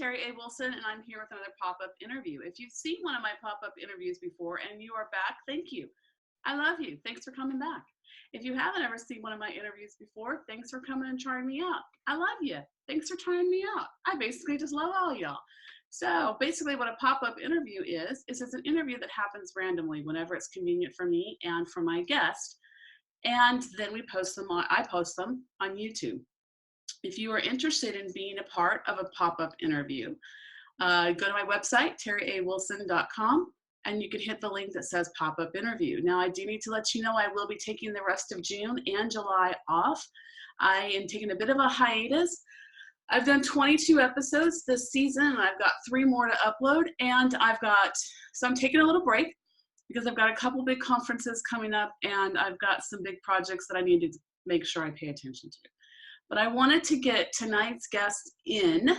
Terry A. Wilson, and I'm here with another pop-up interview. If you've seen one of my pop-up interviews before and you are back, thank you. I love you. Thanks for coming back. If you haven't ever seen one of my interviews before, thanks for coming and trying me out. I love you. Thanks for trying me out. I basically just love all y'all. So basically what a pop-up interview is it's an interview that happens randomly whenever it's convenient for me and for my guest. And then I post them on YouTube. If you are interested in being a part of a pop-up interview, go to my website, terryawilson.com, and you can hit the link that says pop-up interview. Now, I do need to let you know I will be taking the rest of June and July off. I am taking a bit of a hiatus. I've done 22 episodes this season, and I've got 3 more to upload, and so I'm taking a little break because I've got a couple big conferences coming up, and I've got some big projects that I need to make sure I pay attention to. But I wanted to get tonight's guest in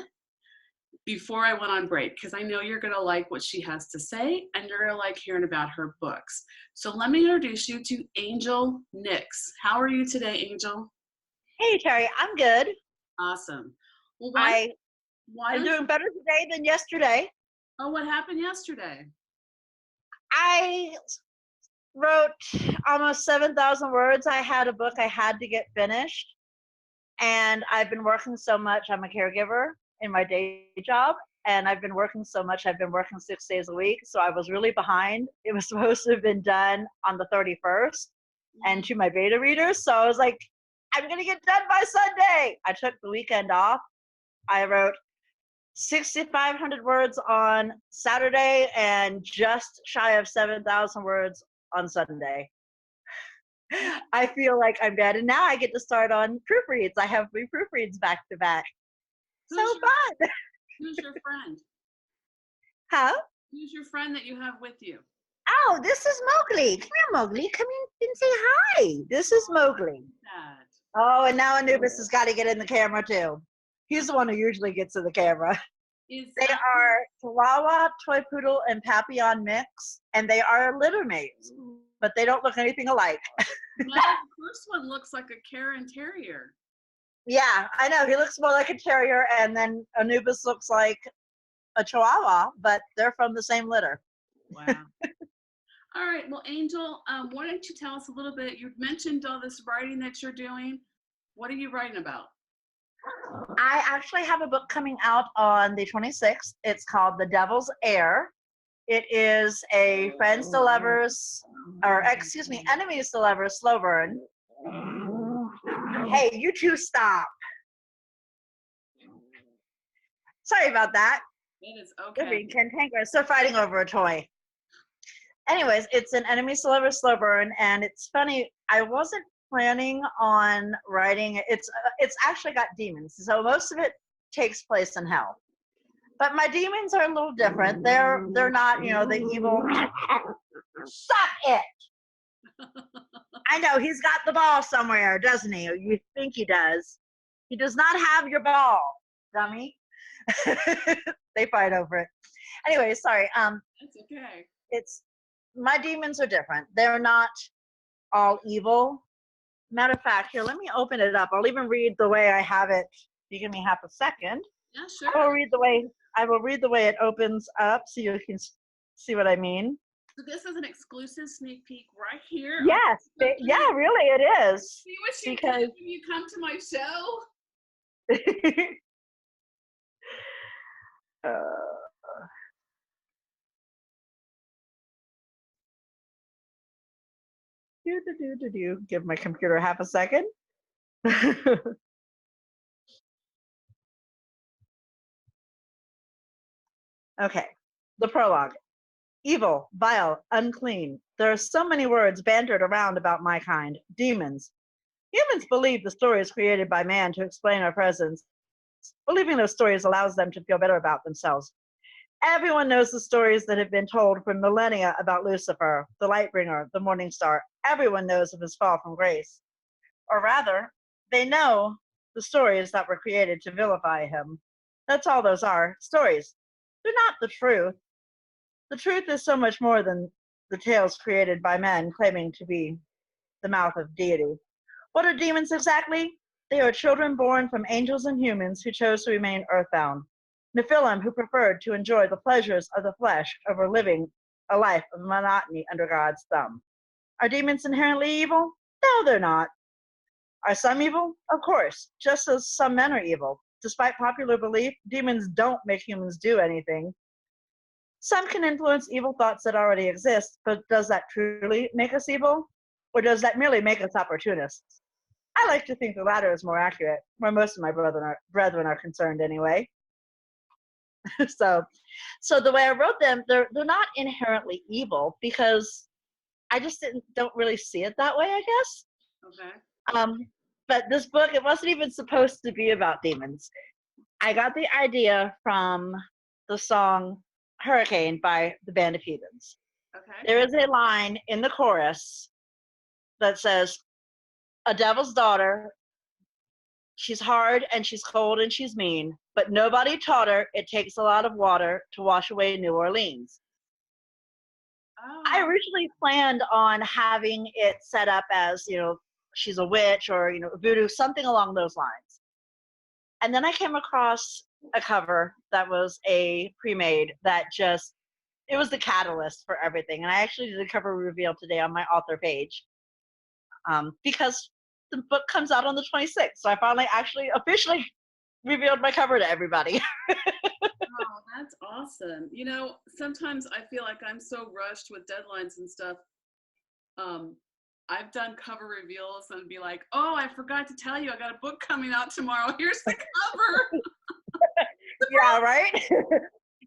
before I went on break because I know you're going to like what she has to say and you're going to like hearing about her books. So let me introduce you to Angel Nix. How are you today, Angel? Hey, Terry. I'm good. Awesome. Well, I'm doing better today than yesterday. Oh, what happened yesterday? I wrote almost 7,000 words. I had a book I had to get finished. And I've been working so much. I'm a caregiver in my day job. And I've been working so much. I've been working 6 days a week. So I was really behind. It was supposed to have been done on the 31st and to my beta readers. So I was like, I'm going to get done by Sunday. I took the weekend off. I wrote 6,500 words on Saturday and just shy of 7,000 words on Sunday. I feel like I'm dead, and now I get to start on proofreads. I have 3 proofreads back to back. Fun. Who's your friend? Huh? Who's your friend that you have with you? Oh, this is Mowgli. Come here, Mowgli. Come in and say hi. This is Mowgli. Oh, and now Anubis has got to get in the camera too. He's the one who usually gets in the camera. They are Chihuahua, Toy Poodle, and Papillon mix, and they are litter mates, but they don't look anything alike. Well, the first one looks like a Karen Terrier. Yeah, I know. He looks more like a terrier, and then Anubis looks like a Chihuahua, but they're from the same litter. Wow. All right. Well, Angel, why don't you tell us a little bit? You've mentioned all this writing that you're doing. What are you writing about? I actually have a book coming out on the 26th. It's called The Devil's Heir. It is a enemies to lovers slow burn. Hey, you two stop. Sorry about that. It is okay. They're being cantankerous. They're fighting over a toy. Anyways, it's an enemies to lovers slow burn, and it's funny. I wasn't planning on writing. It's actually got demons, so most of it takes place in hell. But my demons are a little different. They're not, the evil. Stop it! I know he's got the ball somewhere, doesn't he? You think he does? He does not have your ball, dummy. They fight over it. Anyway, sorry. That's okay. My demons are different. They're not all evil. Matter of fact, here, let me open it up. I'll even read the way I have it. You give me half a second. Yeah, sure. I will read the way it opens up so you can see what I mean. So this is an exclusive sneak peek right here. Yes. Yeah, really, it is. See what you do when you come to my show? Give my computer half a second. Okay, the prologue. Evil, vile, unclean. There are so many words bantered around about my kind. Demons. Humans believe the stories created by man to explain our presence. Believing those stories allows them to feel better about themselves. Everyone knows the stories that have been told for millennia about Lucifer, the light bringer, the morning star. Everyone knows of his fall from grace. Or rather, they know the stories that were created to vilify him. That's all those are, stories. They're not the truth. The truth is so much more than the tales created by men claiming to be the mouth of deity. What are demons exactly? They are children born from angels and humans who chose to remain earthbound. Nephilim who preferred to enjoy the pleasures of the flesh over living a life of monotony under God's thumb. Are demons inherently evil? No, they're not. Are some evil? Of course, just as some men are evil. Despite popular belief, demons don't make humans do anything. Some can influence evil thoughts that already exist, but does that truly make us evil? Or does that merely make us opportunists? I like to think the latter is more accurate, where most of my brethren are concerned anyway. so so the way I wrote them, they're not inherently evil because I just don't really see it that way, I guess. Okay. Um, but this book, it wasn't even supposed to be about demons. I got the idea from the song Hurricane by the Band of Heathens. Okay. There is a line in the chorus that says, a devil's daughter, she's hard and she's cold and she's mean, but nobody taught her it takes a lot of water to wash away New Orleans. I Oh. originally planned on having it set up as, she's a witch or, voodoo, something along those lines. And then I came across a cover that was a pre-made that it was the catalyst for everything. And I actually did a cover reveal today on my author page because the book comes out on the 26th. So I finally actually officially revealed my cover to everybody. Oh, that's awesome. Sometimes I feel like I'm so rushed with deadlines and stuff. I've done cover reveals and be like, oh, I forgot to tell you, I got a book coming out tomorrow. Here's the cover. Yeah, right?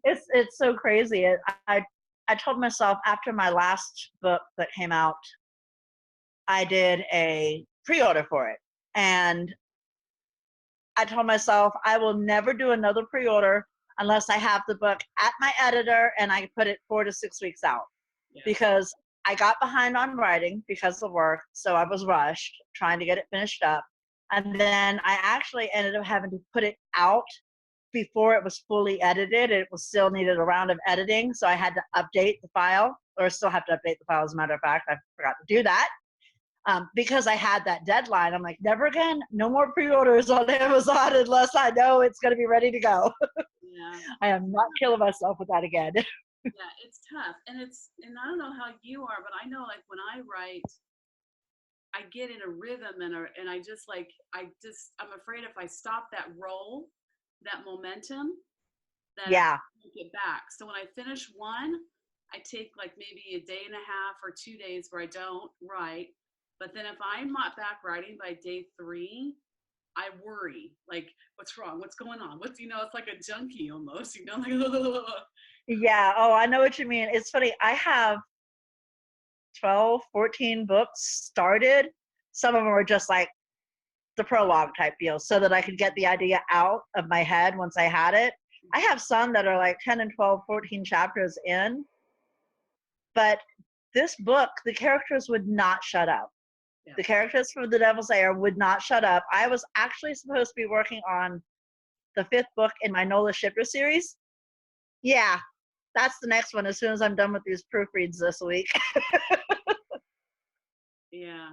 It's so crazy. I told myself after my last book that came out, I did a pre-order for it. And I told myself I will never do another pre-order unless I have the book at my editor and I put it 4 to 6 weeks out. Yeah. Because I got behind on writing because of work, so I was rushed trying to get it finished up. And then I actually ended up having to put it out before it was fully edited. It was still needed a round of editing, so I had to update the file, or still have to update the file, as a matter of fact. I forgot to do that. Because I had that deadline. I'm like, never again, no more pre-orders on Amazon unless I know it's going to be ready to go. Yeah. I am not killing myself with that again. Yeah, it's tough. And I don't know how you are, but I know like when I write, I get in a rhythm and I'm afraid if I stop that roll, that momentum, that I Yeah. won't get back. So when I finish one, I take like maybe a day and a half or 2 days where I don't write. But then if I'm not back writing by day 3, I worry. Like, what's wrong? What's going on? It's like a junkie almost, like, Yeah. Oh, I know what you mean. It's funny. I have 12, 14 books started. Some of them are just like the prologue type deal so that I could get the idea out of my head once I had it. I have some that are like 10 and 12, 14 chapters in. But this book, the characters would not shut up. Yeah. The characters from The Devil's Heir would not shut up. I was actually supposed to be working on the 5th book in my Nola Shipper series. Yeah, that's the next one as soon as I'm done with these proofreads this week. Yeah.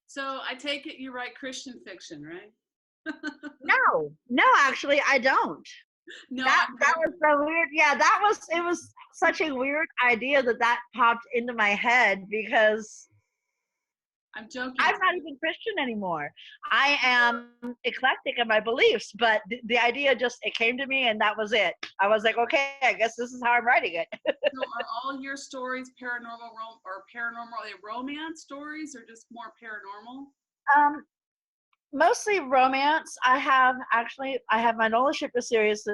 So I take it you write Christian fiction, right? No, actually, I don't. No, That was so weird. Yeah, it was such a weird idea that popped into my head because I'm joking. I'm not even Christian anymore. I am eclectic in my beliefs, but the idea it came to me and that was it. I was like, okay, I guess this is how I'm writing it. So are all your stories paranormal? Are they romance stories or just more paranormal? Mostly romance. I have my Nola Shipper series,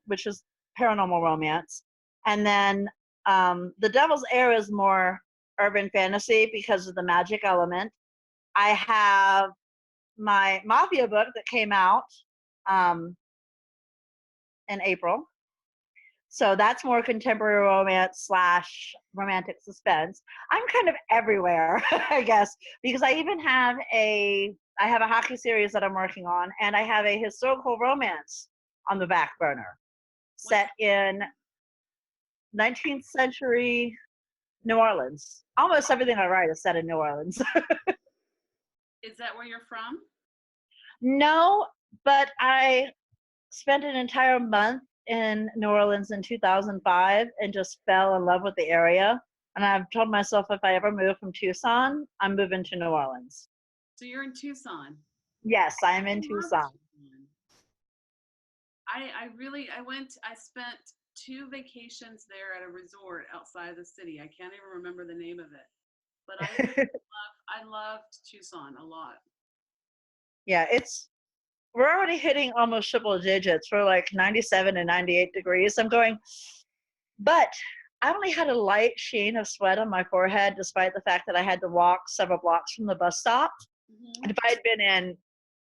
which is paranormal romance. And then The Devil's Heir is more urban fantasy because of the magic element. I have my Mafia book that came out in April. So that's more contemporary romance / romantic suspense. I'm kind of everywhere, I guess, because I even have I have a hockey series that I'm working on, and I have a historical romance on the back burner set in 19th century New Orleans. Almost everything I write is set in New Orleans. Is that where you're from? No, but I spent an entire month in New Orleans in 2005 and just fell in love with the area. And I've told myself if I ever move from Tucson, I'm moving to New Orleans. So you're in Tucson. Yes, I am I in love Tucson. Tucson. I spent 2 vacations there at a resort outside the city. I can't even remember the name of it, but I loved Tucson a lot. Yeah, we're already hitting almost triple digits. We're like 97 and 98 degrees. I'm going, but I only had a light sheen of sweat on my forehead, despite the fact that I had to walk several blocks from the bus stop. And if I had been in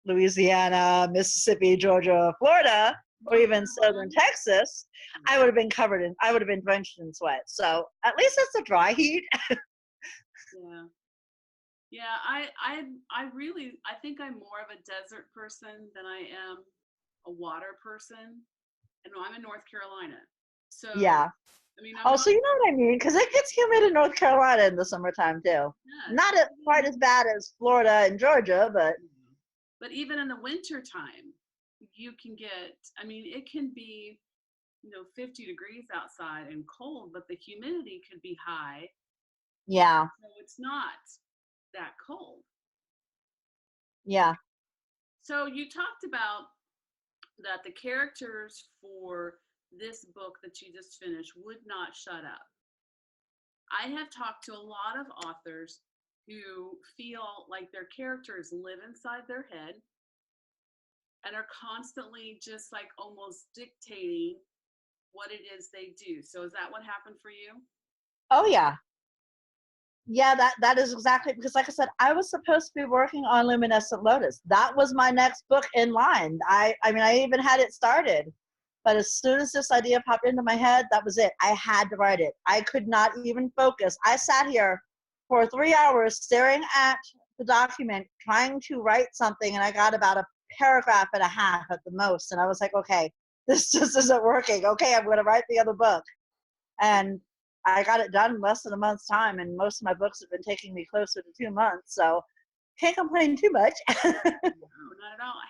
Louisiana, Mississippi, Georgia, Florida, or even southern Texas, I would have been drenched in sweat. So at least it's a dry heat. Yeah. Yeah, I think I'm more of a desert person than I am a water person. And I'm in North Carolina. So, Yeah. I mean, I'm Oh, not, so you know what I mean? Because it gets humid in North Carolina in the summertime too. yes, Not quite as bad as Florida and Georgia, but but even in the winter time, you can get, I mean, it can be, 50 degrees outside and cold, but the humidity could be high. yeah, So it's not that cold. yeah. So you talked about that the characters for this book that you just finished would not shut up. I have talked to a lot of authors who feel like their characters live inside their head and are constantly just like almost dictating what it is they do. So is that what happened for you? Oh yeah. Yeah, that is exactly because like I said, I was supposed to be working on Luminescent Lotus. That was my next book in line. I mean I even had it started. But as soon as this idea popped into my head, that was it. I had to write it. I could not even focus. I sat here for 3 hours staring at the document, trying to write something, and I got about a paragraph and a half at the most. And I was like, okay, this just isn't working. Okay, I'm going to write the other book. And I got it done in less than a month's time, and most of my books have been taking me closer to 2 months. So can't complain too much. No, not at all.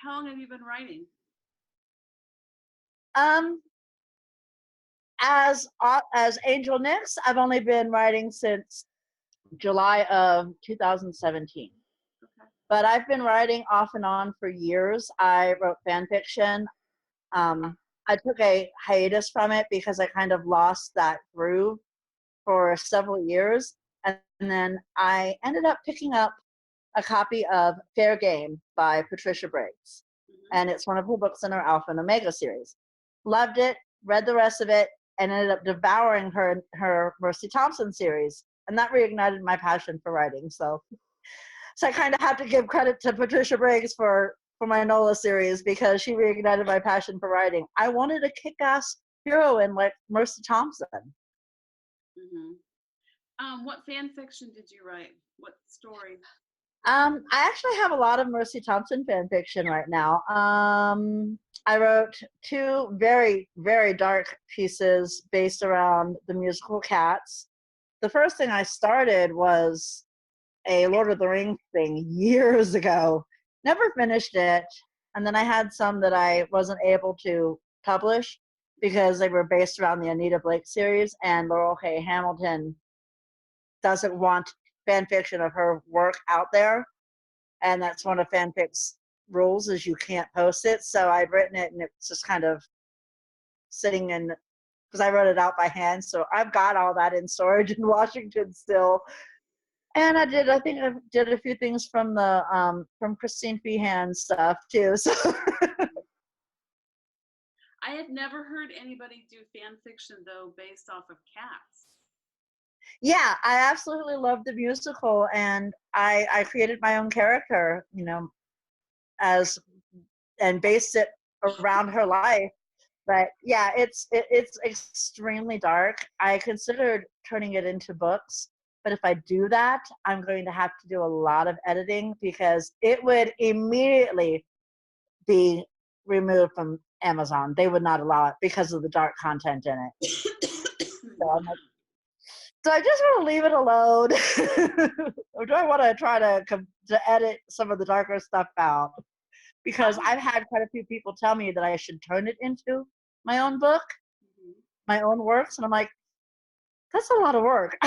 How long have you been writing? um, as Angel Nix, I've only been writing since July of 2017. Okay. But I've been writing off and on for years. I wrote fan fiction. I took a hiatus from it because I kind of lost that groove for several years. And then I ended up picking up a copy of Fair Game by Patricia Briggs. Mm-hmm. And it's one of her books in her Alpha and Omega series. Loved it, read the rest of it, and ended up devouring her Mercy Thompson series. And that reignited my passion for writing. So I kind of have to give credit to Patricia Briggs for my Nola series because she reignited my passion for writing. I wanted a kick-ass heroine like Mercy Thompson. Mm-hmm. What fan fiction did you write? What story? I actually have a lot of Mercy Thompson fan fiction right now. I wrote two very, very dark pieces based around the musical Cats. The first thing I started was a Lord of the Rings thing years ago. Never finished it. And then I had some that I wasn't able to publish because they were based around the Anita Blake series, and Laurel Hay Hamilton doesn't want fan fiction of her work out there. And that's one of fanfic's rules is you can't post it. So I'd written it and it's just kind of sitting in because I wrote it out by hand. So I've got all that in storage in Washington still. And I think I did a few things from the from Christine Feehan stuff too. So I had never heard anybody do fan fiction though based off of Cats. yeah, I absolutely love the musical, and I created my own character, as and based it around her life. But yeah, it's extremely dark. I considered turning it into books, but if I do that, I'm going to have to do a lot of editing because it would immediately be removed from Amazon. They would not allow it because of the dark content in it. So I'm like, do I just want to leave it alone, or do I want to try to edit some of the darker stuff out? Because I've had quite a few people tell me that I should turn it into my own book, Mhm. my own works, and I'm like, that's a lot of work.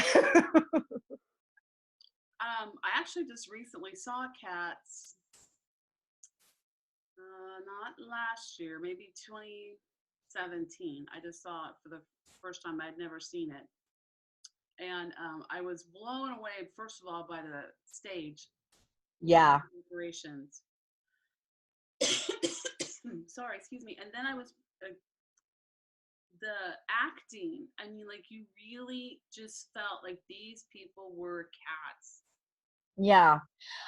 I actually just recently saw Cats, not last year, maybe 2017. I just saw it for the first time. I'd never seen it. And I was blown away, first of all, by the stage Yeah, decorations. Sorry, excuse me. And then I was the acting. I mean, like you really just felt like these people were cats. yeah.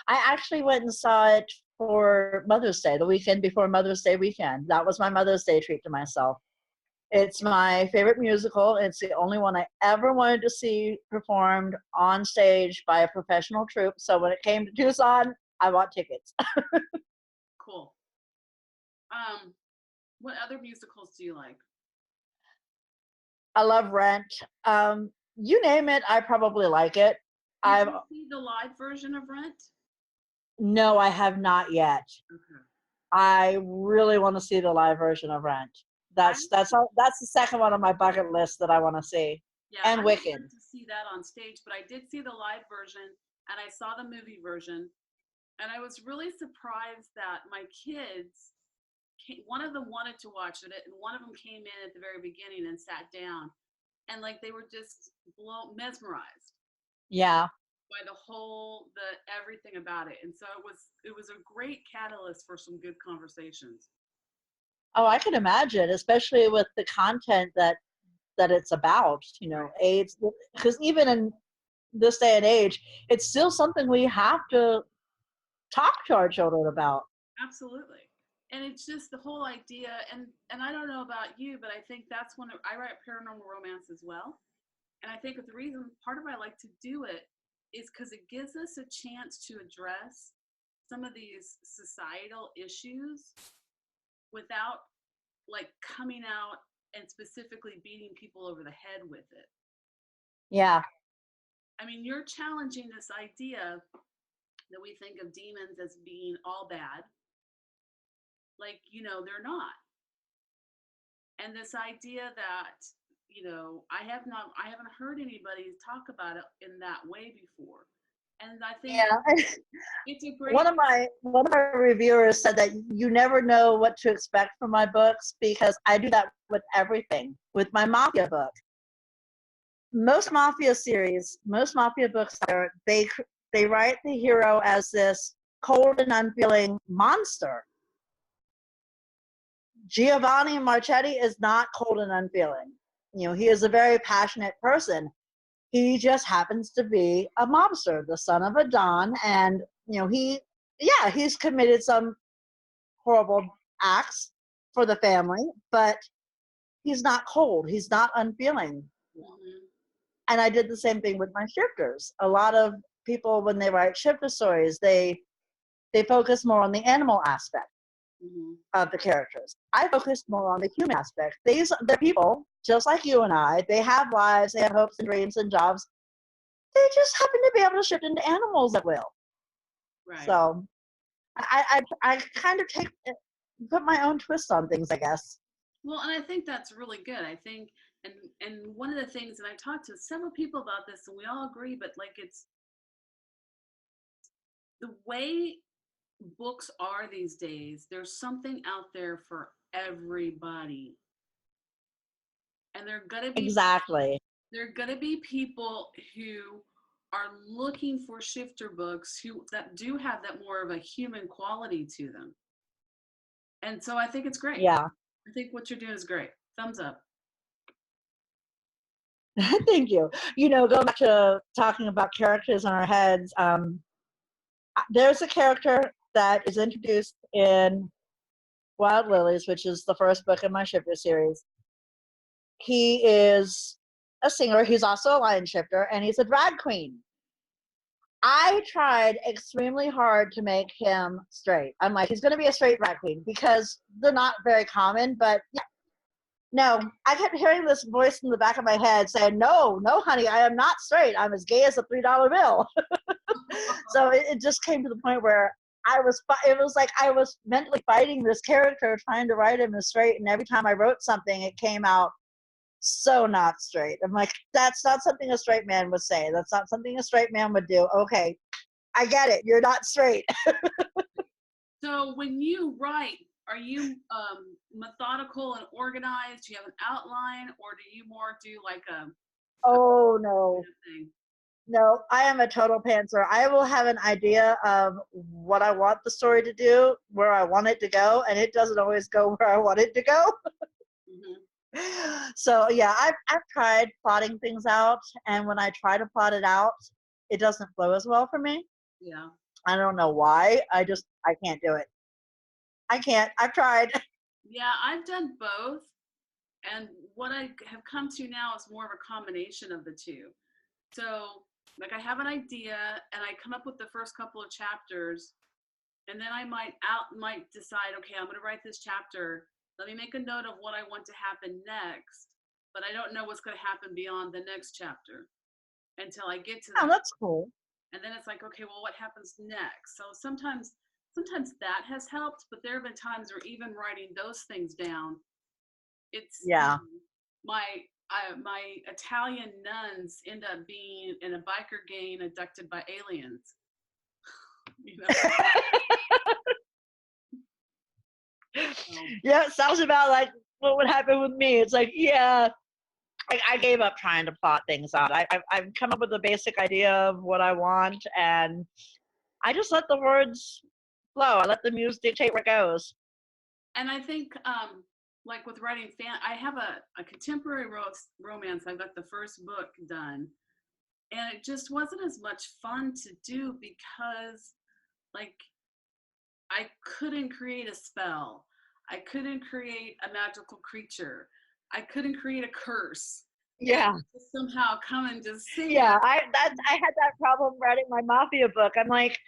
I actually went and saw it for Mother's Day, the weekend before Mother's Day weekend. That was my Mother's Day treat to myself. It's my favorite musical. It's the only one I ever wanted to see performed on stage by a professional troupe. So when it came to Tucson, I bought tickets. Cool. Um, what other musicals do you like? I love Rent. You name it, I probably like it. Did I've you see the live version of Rent? No, I have not yet. Okay. I really want to see the live version of Rent. I That's the second one on my bucket list that I want to see. Yeah, And I would Wicked. like to see that on stage, but I did see the live version and I saw the movie version, and I was really surprised that my kids, one of them wanted to watch it, and one of them came in at the very beginning and sat down, and like they were just mesmerized Yeah. by the everything about it, and so it was a great catalyst for some good conversations. Oh, I can imagine, especially with the content that it's about, Right. AIDS, because even in this day and age, it's still something we have to talk to our children about. Absolutely. And it's just the whole idea, and I don't know about you, but I think that's when I write paranormal romance as well. And I think the reason part of why I like to do it is because it gives us a chance to address some of these societal issues without like coming out and specifically beating people over the head with it. Yeah. I mean, you're challenging this idea that we think of demons as being all bad, like, they're not. And this idea that, I haven't heard anybody talk about it in that way before. And I think Yeah. it's a one great. of my one of my reviewers said that you never know what to expect from my books because I do that with everything. With my mafia book, most mafia books, they write the hero as this cold and unfeeling monster. Giovanni Marchetti is not cold and unfeeling. He is a very passionate person. He just happens to be a mobster, the son of a don, and he's committed some horrible acts for the family, but he's not cold. He's not unfeeling. Mhm, And I did the same thing with my shifters. A lot of people, when they write shifter stories, they focus more on the animal aspect mhm. of the characters. I focus more on the human aspect. They're people just like you and I. They have lives, they have hopes and dreams and jobs. They just happen to be able to shift into animals at will. Right. So I kind of put my own twist on things, I guess. Well, and I think that's really good. I think, and one of the things, and I talked to several people about this, and we all agree, but like it's the way books are these days. There's something out there for everybody, and Exactly. there are gonna be people who are looking for shifter books who that do have that more of a human quality to them. And so I think it's great. Yeah. I think what you're doing is great. Thumbs up. Thank you. Going back to talking about characters in our heads, there's a character that is introduced in Wild Lilies, which is the first book in my shifter series. He is a singer. He's also a lion shifter, and he's a drag queen. I tried extremely hard to make him straight. I'm like, he's going to be a straight drag queen because they're not very common. But yeah, no, I kept hearing this voice in the back of my head saying, "No, no, honey, I am not straight. I'm as gay as a $3 bill." So it just came to the point where it was like I was mentally fighting this character, trying to write him as straight, and every time I wrote something, it came out so not straight. I'm like, that's not something a straight man would say. That's not something a straight man would do. Okay, I get it. You're not straight. So when you write, are you methodical and organized? Do you have an outline, or do you more do like a Oh no. thing? No, I am a total pantser. I will have an idea of what I want the story to do, where I want it to go, and it doesn't always go where I want it to go. Hmm. So yeah, I've tried plotting things out, and when I try to plot it out, it doesn't flow as well for me. Yeah. I don't know why. I can't do it. I can't. I've tried. Yeah, I've done both. And what I have come to now is more of a combination of the two. So, like, I have an idea and I come up with the first couple of chapters, and then I might decide, okay, I'm going to write this chapter. Let me make a note of what I want to happen next, but I don't know what's going to happen beyond the next chapter until I get to Oh, that. that's cool. And then it's like, okay, well, what happens next? So sometimes that has helped, but there have been times where even writing those things down, it's Yeah. my Italian nuns end up being in a biker gang abducted by aliens. You know. So, Yeah, it sounds about like what would happen with me. It's like, yeah, I gave up trying to plot things out. I've come up with a basic idea of what I want, and I just let the words flow. I let the muse dictate where it goes. and I think like with writing I have a contemporary romance. I got the first book done, and it just wasn't as much fun to do because like I couldn't create a spell. I couldn't create a magical creature. I couldn't create a curse. And Yeah. just somehow come and just see it. Yeah, I had that problem writing my mafia book. I'm like,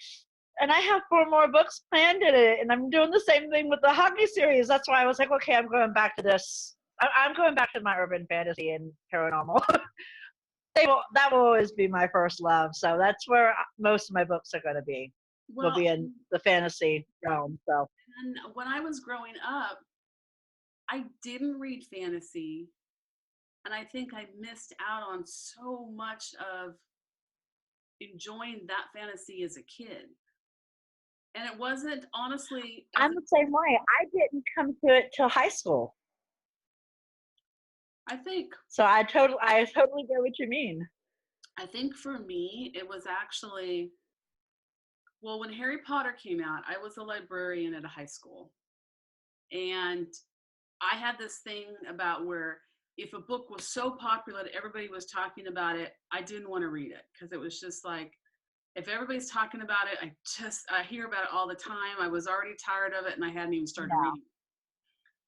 and I have 4 more books planned in it, and I'm doing the same thing with the hockey series. That's why I was like, okay, I'm going back to this. I'm going back to my urban fantasy and paranormal. That will always be my first love. So that's where most of my books are going to be. Will Well, be in the fantasy realm. So and when I was growing up, I didn't read fantasy, and I think I missed out on so much of enjoying that fantasy as a kid. And it wasn't honestly as I'm the same way. I didn't come to it till high school. I think So I totally get what you mean. I think for me it was actually, well, when Harry Potter came out, I was a librarian at a high school. And I had this thing about where if a book was so popular that everybody was talking about it, I didn't want to read it because it was just like, if everybody's talking about it, I hear about it all the time. I was already tired of it and I hadn't even started Yeah. reading.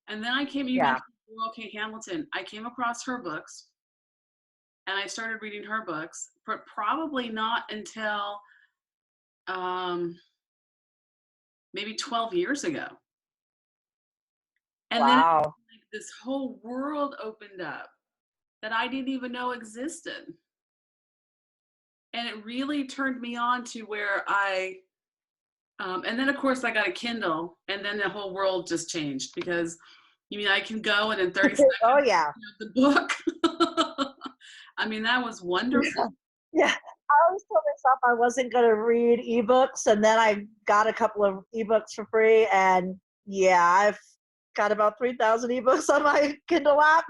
And then you Yeah. mentioned Okay Hamilton. I came across her books and I started reading her books, but probably not until um, maybe 12 years ago. And then Wow. this whole world opened up that I didn't even know existed. And it really turned me on to where and then of course I got a Kindle, and then the whole world just changed because you mean I can go and in 30 seconds Oh yeah. the book. I mean, that was wonderful. Yeah. I always told myself I wasn't going to read ebooks, and then I got a couple of ebooks for free, and yeah, I've got about 3,000 ebooks on my Kindle app.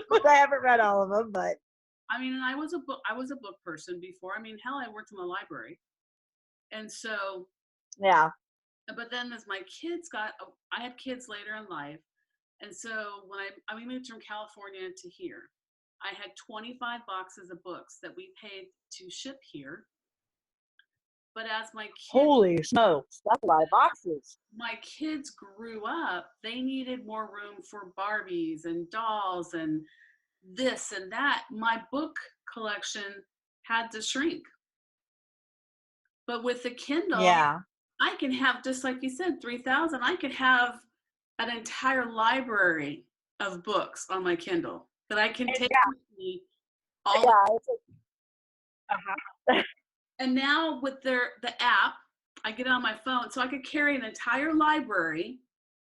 But I haven't read all of them, but I mean, and I was a book person before. I mean, hell, I worked in the library. And so, yeah. but then as my kids I had kids later in life. And so when we moved from California to here, I had 25 boxes of books that we paid to ship here. But as Holy smokes, that's a lot of boxes. my kids grew up, they needed more room for Barbies and dolls and this and that. My book collection had to shrink. But with the Kindle, Yeah. I can have, just like you said, 3,000. I could have an entire library of books on my Kindle that I can take Yeah. with me all. Yeah. Uh-huh. And now with the app, I get it on my phone, so I could carry an entire library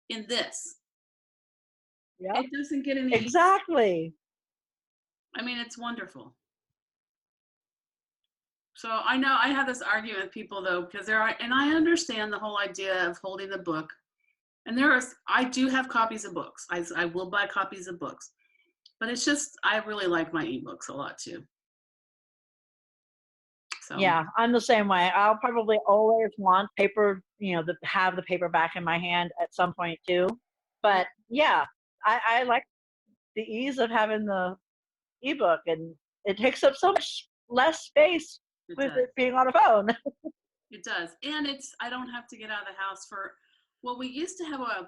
in this. Yep. It doesn't get any. Exactly. I mean, it's wonderful. So I know I have this argument with people though, because there are, and I understand the whole idea of holding the book. And I do have copies of books. I will buy copies of books, but it's just, I really like my ebooks a lot too. So Yeah, I'm the same way. I'll probably always want paper, have the paperback in my hand at some point too. But yeah, I like the ease of having the ebook, and it takes up so much less space it with does. it being on a phone. It does. And I don't have to get out of the house well, we used to have a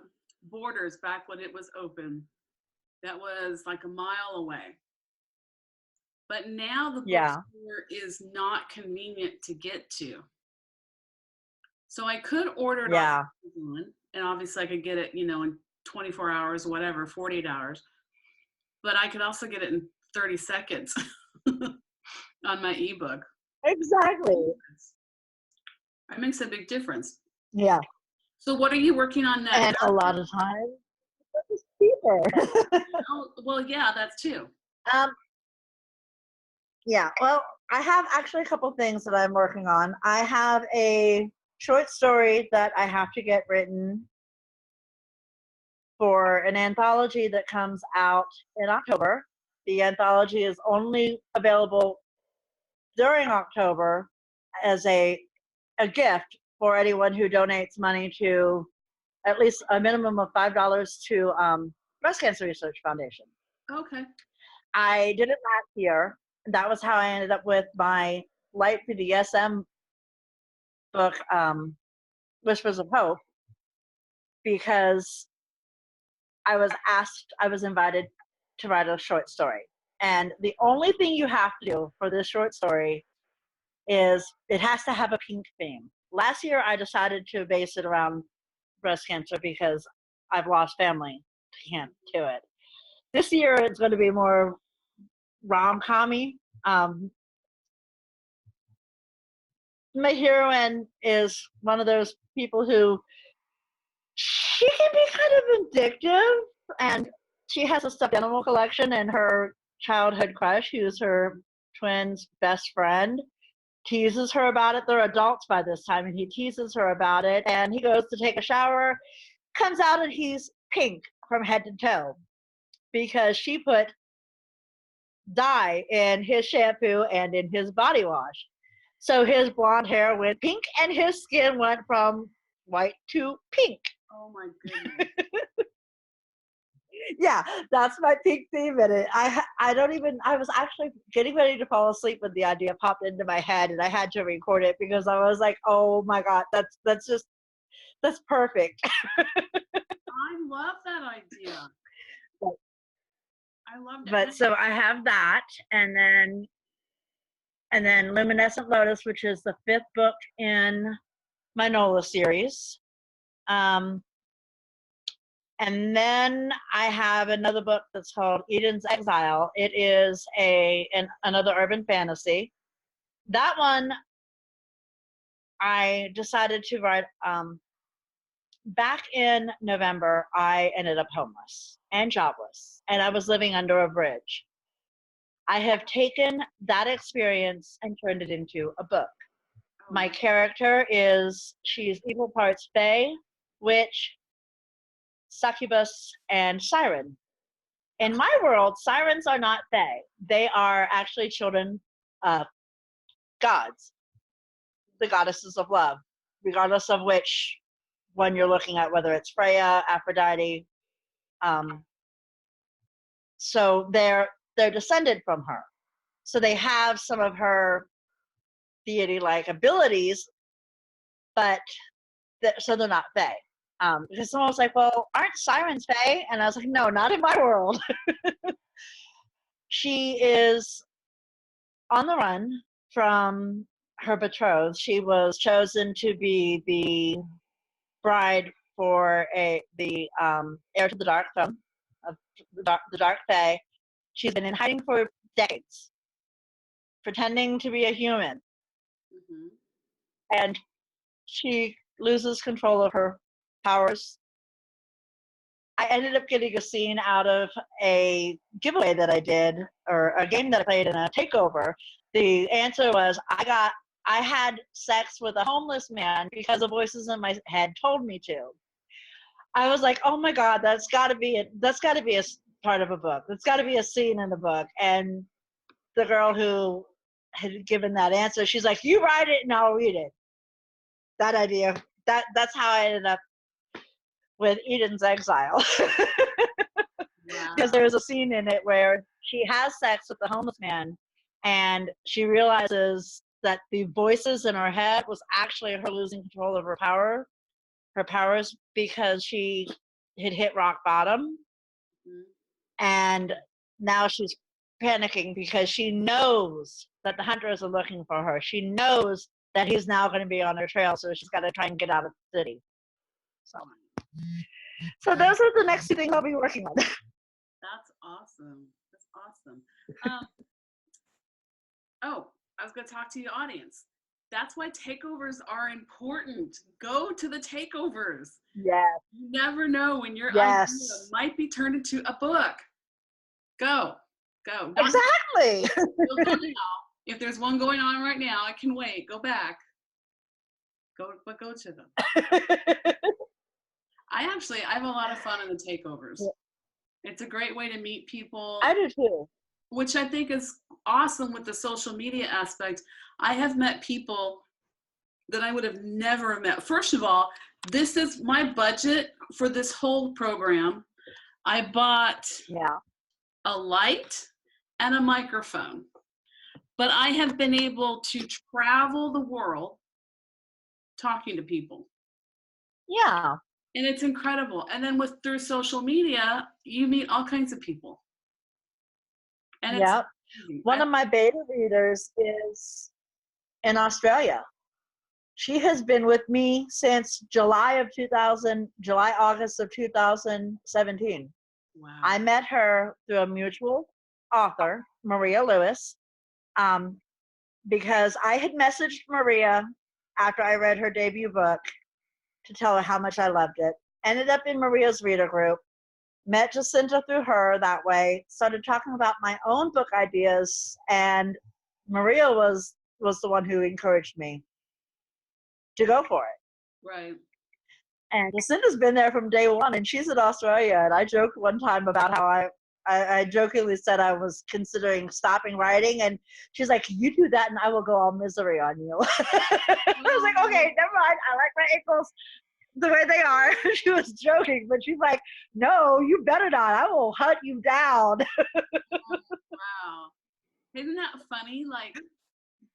Borders back when it was open. That was like a mile away. But now the Yeah. bookstore is not convenient to get to. So I could order it on Yeah. Amazon, and obviously I could get it, in 24 hours, whatever, 48 hours. But I could also get it in 30 seconds on my ebook. Exactly. That makes a big difference. Yeah. So what are you working on next? And a lot of times it's cheaper. Oh, well, yeah, that's too. um, yeah. Well, I have actually a couple things that I'm working on. I have a short story that I have to get written for an anthology that comes out in October. The anthology is only available during October as a gift for anyone who donates money to at least a minimum of $5 to Breast Cancer Research Foundation. Okay. I did it last year. That was how I ended up with my Light BDSM book, Whispers of Hope, because I was invited to write a short story. And the only thing you have to do for this short story is it has to have a pink theme. Last year, I decided to base it around breast cancer because I've lost family to it. This year, it's going to be more rom-com-y. My heroine is one of those people who she can be kind of addictive, and she has a stuffed animal collection, and her childhood crush, who's her twin's best friend, teases her about it. They're adults by this time, and he teases her about it, and he goes to take a shower, comes out, and he's pink from head to toe because she put dye in his shampoo and in his body wash. So his blonde hair went pink, and his skin went from white to pink. Oh my goodness. Yeah, that's my pink theme in it. I don't even. I was actually getting ready to fall asleep when the idea popped into my head, and I had to record it because I was like, "Oh my god, that's perfect." I love that idea. But, I loved it. but so I have that, and then Luminescent Lotus, which is the 5th book in my Nola series. And then I have another book that's called Eden's Exile. It is another urban fantasy. That one I decided to write. Back in November, I ended up homeless and jobless, and I was living under a bridge. I have taken that experience and turned it into a book. Oh, My character she's equal parts fae, witch, succubus, and siren. In my world, sirens are not fae. They are actually children of gods, the goddesses of love, regardless of which one you're looking at, whether it's Freya, Aphrodite. So they're descended from her. So they have some of her deity-like abilities, but so they're not fae. Because someone was like, "Well, aren't sirens fae?" And I was like, "No, not in my world." She is on the run from her betrothed. She was chosen to be the bride for the heir to the Dark Throne of the Dark Fae. She's been in hiding for decades, pretending to be a human. mm-hmm. And she loses control of her powers. I ended up getting a scene out of a giveaway that I did, or a game that I played in a takeover. The answer was I had sex with a homeless man because the voices in my head told me to. I was like, oh my God, that's got to be a part of a book. That's got to be a scene in the book. And the girl who had given that answer, she's like, you write it and I'll read it. That idea. That's how I ended up with Eden's Exile. Wow. Because there's a scene in it where she has sex with the homeless man and she realizes that the voices in her head was actually her losing control of her powers, because she had hit rock bottom. Mhm. And now she's panicking because she knows that the hunters are looking for her. She knows that he's now going to be on her trail, so she's got to try and get out of the city. So those are the next two things I'll be working on. That's awesome. That's awesome. Oh, I was going to talk to the audience. That's why takeovers are important. Go to the takeovers. Yes. You never know when your idea Yes. might be turned into a book. Go. Exactly. Go now. If there's one going on right now, I can wait. Go back. Go to them. I have a lot of fun in the takeovers. It's a great way to meet people. I do too. Which I think is awesome with the social media aspect. I have met people that I would have never met. First of all, this is my budget for this whole program. I bought a light and a microphone, but I have been able to travel the world talking to people. Yeah. And it's incredible. And then through social media, you meet all kinds of people. And yeah. One of my beta readers is in Australia. She has been with me since August of 2017. Wow. I met her through a mutual author, Maria Lewis, because I had messaged Maria after I read her debut book to tell her how much I loved it. Ended up in Maria's reader group, met Jacinta through her that way, started talking about my own book ideas, and Maria was the one who encouraged me to go for it. Right. And Jacinta's been there from day one, and she's in Australia. And I joked one time about how I jokingly said I was considering stopping writing, and she's like, "You do that, and I will go all misery on you." I was like, "Okay, never mind. I like my ankles the way they are." She was joking, but she's like, "No, you better not. I will hunt you down." Wow. Isn't that funny? Like,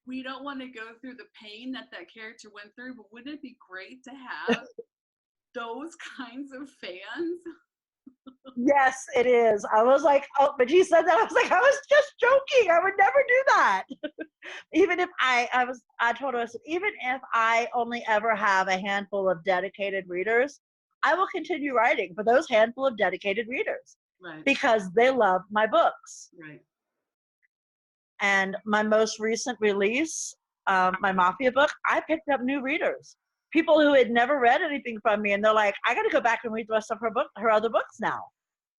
we don't want to go through the pain that character went through, but wouldn't it be great to have those kinds of fans? Yes, it is. I was like, oh, but she said that. I was like, I was just joking. I would never do that. Even if I told her, I said, even if I only ever have a handful of dedicated readers, I will continue writing for those handful of dedicated readers. Right. Because they love my books. Right. And my most recent release, my Mafia book, I picked up new readers. People who had never read anything from me, and they're like, I got to go back and read the rest of her other books now.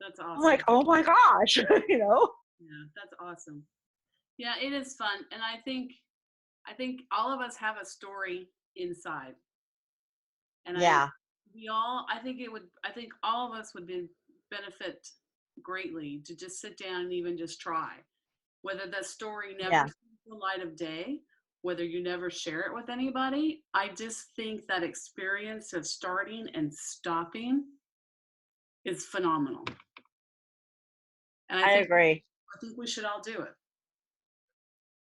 That's awesome. I'm like, oh my gosh, you know? Yeah, that's awesome. Yeah, it is fun. And I think all of us have a story inside. And yeah. I think all of us would benefit greatly to just sit down and even just try. Whether that story never sees the light of day, whether you never share it with anybody, I just think that experience of starting and stopping is phenomenal. And I agree. I think we should all do it.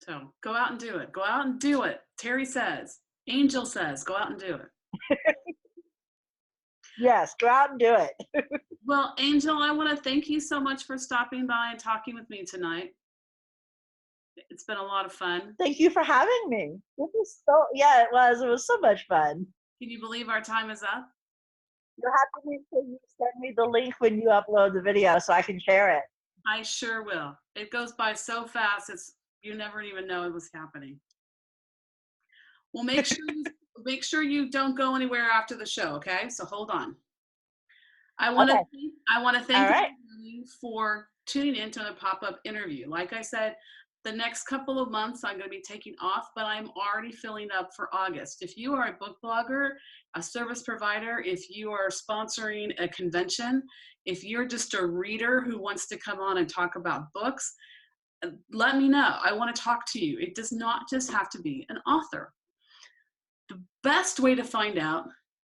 So go out and do it. Go out and do it. Terry says, Angel says, go out and do it. Yes, go out and do it. Well, Angel, I want to thank you so much for stopping by and talking with me tonight. It's been a lot of fun. Thank you for having me. It was so much fun. Can you believe our time is up? You'll have to send me the link when you upload the video so I can share it. I sure will. It goes by so fast, you never even know it was happening. Well, make sure make sure you don't go anywhere after the show, okay? So hold on. I want to Okay. thank All right. everybody for tuning in to the pop-up interview. Like I said, the next couple of months I'm going to be taking off, but I'm already filling up for August. If you are a book blogger, a service provider, if you are sponsoring a convention, if you're just a reader who wants to come on and talk about books, let me know. I want to talk to you. It does not just have to be an author. The best way to find out,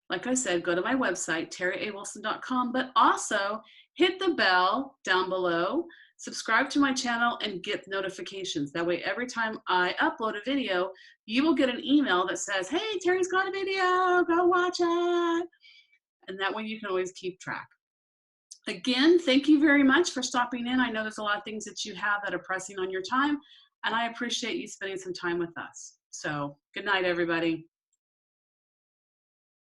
like I said, go to my website, terryawilson.com, but also hit the bell down below, subscribe to my channel, and get notifications. That way, every time I upload a video, you will get an email that says, hey, Terry's got a video, go watch it. And that way you can always keep track. Again, thank you very much for stopping in. I know there's a lot of things that you have that are pressing on your time, and I appreciate you spending some time with us. So good night, everybody.